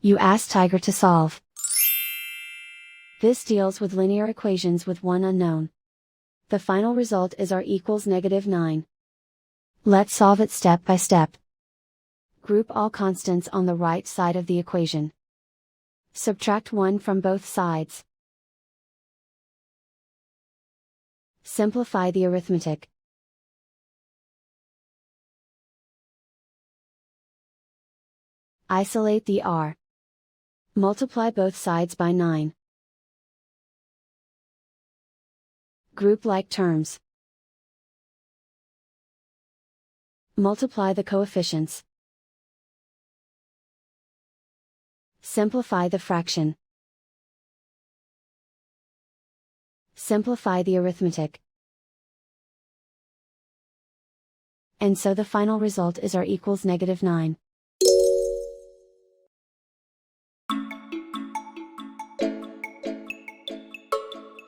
You ask Tiger to solve. This deals with linear equations with one unknown. The final result is r equals -9. Let's solve it step by step. Group all constants on the right side of the equation. Subtract 1 from both sides. Simplify the arithmetic. Isolate the r. Multiply both sides by 9. Group like terms. Multiply the coefficients. Simplify the fraction. Simplify the arithmetic. And so the final result is r equals -9.